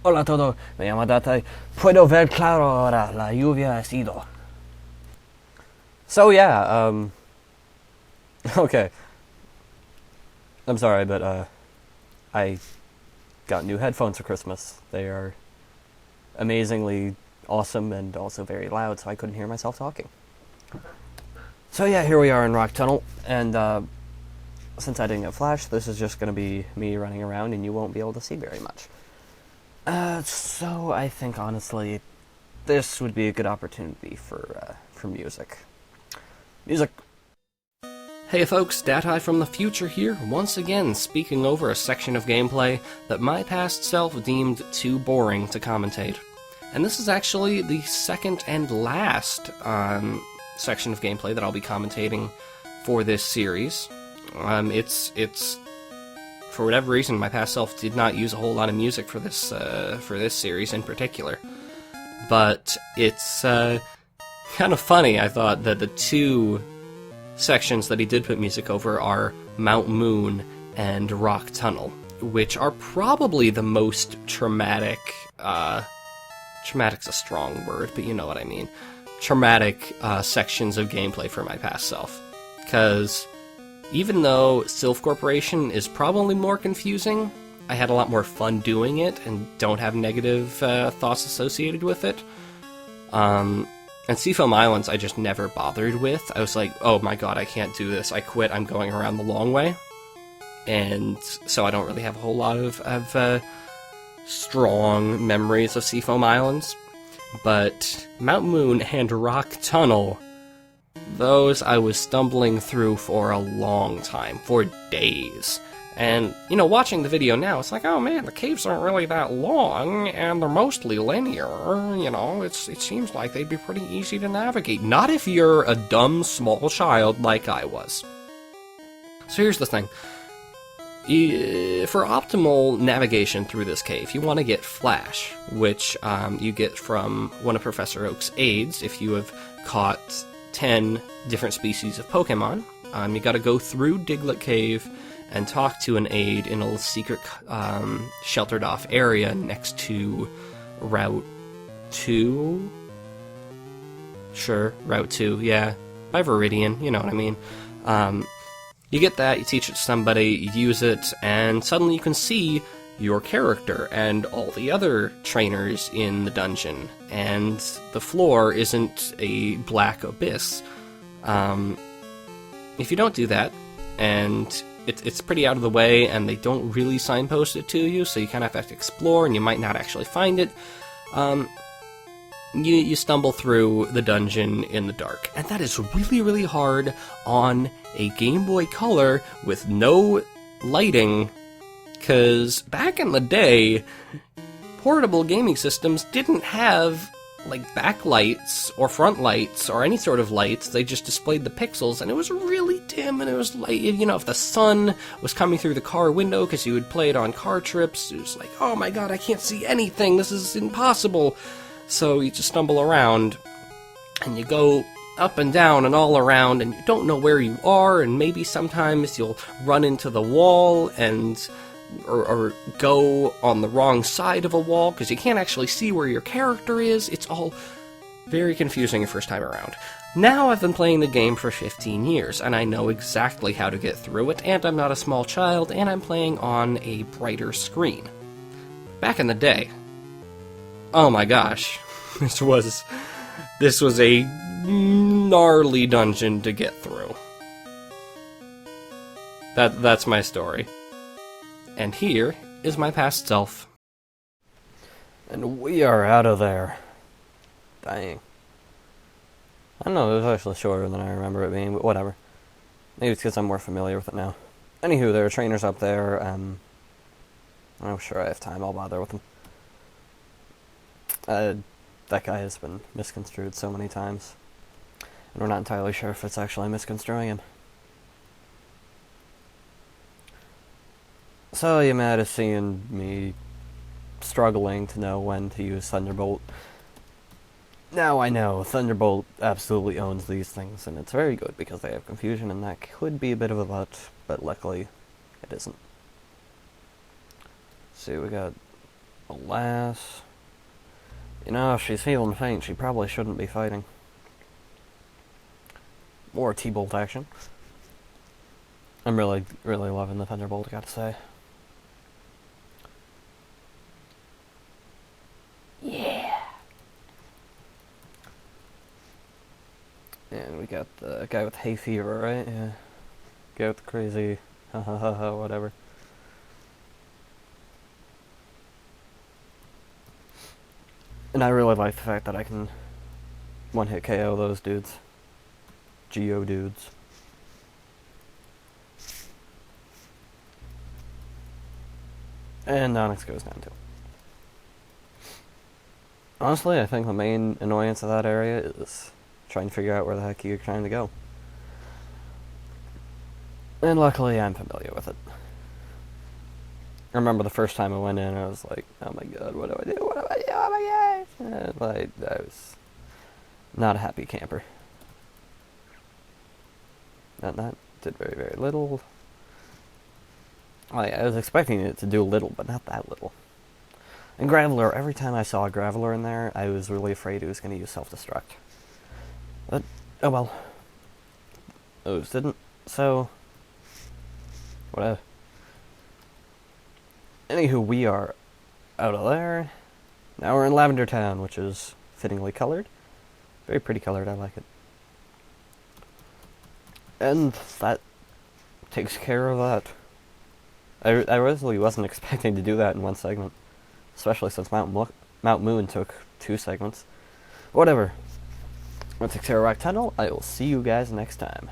Hola a todos, me llamo Data. Puedo ver claro ahora, la lluvia ha sido. So yeah, okay. I'm sorry, but I got new headphones for Christmas. They are amazingly awesome and also very loud, so I couldn't hear myself talking. So yeah, here we are in Rock Tunnel, and since I didn't get Flash, this is just going to be me running around, and you won't be able to see very much. So I think honestly, this would be a good opportunity for music. Music. Hey folks, Dati from the future here, once again speaking over a section of gameplay that my past self deemed too boring to commentate. And this is actually the second and last section of gameplay that I'll be commentating for this series. It's for whatever reason, my past self did not use a whole lot of music for this series in particular. But it's kind of funny, I thought, that the two sections that he did put music over are Mount Moon and Rock Tunnel, which are probably the most traumatic, traumatic's a strong word, but you know what I mean, traumatic sections of gameplay for my past self. Because even though Sylph Corporation is probably more confusing, I had a lot more fun doing it and don't have negative thoughts associated with it. And Seafoam Islands I just never bothered with. I was like, oh my god, I can't do this. I quit, I'm going around the long way. And so I don't really have a whole lot of strong memories of Seafoam Islands. But Mount Moon and Rock Tunnel, those I was stumbling through for a long time, for days. And, you know, watching the video now, it's like, oh man, the caves aren't really that long, and they're mostly linear, you know, it seems like they'd be pretty easy to navigate. Not if you're a dumb, small child like I was. So here's the thing. For optimal navigation through this cave, you want to get Flash, which you get from one of Professor Oak's aides if you have caught 10 different species of Pokémon. You gotta go through Diglett Cave and talk to an aide in a little secret, sheltered off area next to Route 2? Sure, Route 2, yeah. By Viridian, you know what I mean. You get that, you teach it to somebody, you use it, and suddenly you can see your character and all the other trainers in the dungeon, and the floor isn't a black abyss. If you don't do that, and it's pretty out of the way, and they don't really signpost it to you, so you kind of have to explore, and you might not actually find it, you stumble through the dungeon in the dark. And that is really, really hard on a Game Boy Color with no lighting, because back in the day, portable gaming systems didn't have like backlights or front lights or any sort of lights. They just displayed the pixels, and it was really dim, and it was like, you know, if the sun was coming through the car window, because you would play it on car trips, it was like, oh my god, I can't see anything, this is impossible. So you just stumble around, and you go up and down and all around, and you don't know where you are, and maybe sometimes you'll run into the wall and or go on the wrong side of a wall, because you can't actually see where your character is. It's all very confusing your first time around. Now I've been playing the game for 15 years, and I know exactly how to get through it, and I'm not a small child, and I'm playing on a brighter screen. Back in the day, oh my gosh, this was a gnarly dungeon to get through. That's my story. And here is my past self. And we are out of there. Dang. I don't know, it was actually shorter than I remember it being, but whatever. Maybe it's because I'm more familiar with it now. Anywho, there are trainers up there, I'm sure I have time, I'll bother with them. That guy has been misconstrued so many times, and we're not entirely sure if it's actually misconstruing him. So you might have seen me struggling to know when to use Thunderbolt. Now I know, Thunderbolt absolutely owns these things, and it's very good because they have confusion, and that could be a bit of a but luckily it isn't. See, we got Alas. You know, if she's feeling faint, she probably shouldn't be fighting. More T-Bolt action. I'm really, really loving the Thunderbolt, I gotta say. Yeah! And we got the guy with hay fever, right? Yeah. Guy with the crazy, ha ha ha ha, whatever. And I really like the fact that I can one-hit KO those dudes. Geo dudes. And Onyx goes down too. Honestly, I think the main annoyance of that area is trying to figure out where the heck you're trying to go. And luckily, I'm familiar with it. I remember the first time I went in, I was like, oh my god, what do I do? What do I do? Oh my god! And I was not a happy camper. That did very, very little. I was expecting it to do little, but not that little. And Graveler, every time I saw a Graveler in there, I was really afraid it was going to use self-destruct. But, oh well. Those didn't, so... whatever. Anywho, we are out of there. Now we're in Lavender Town, which is fittingly colored. Very pretty colored, I like it. And that takes care of that. I really wasn't expecting to do that in one segment. Especially since Mount Moon took 2 segments. Whatever. That takes care of Rock Tunnel. I will see you guys next time.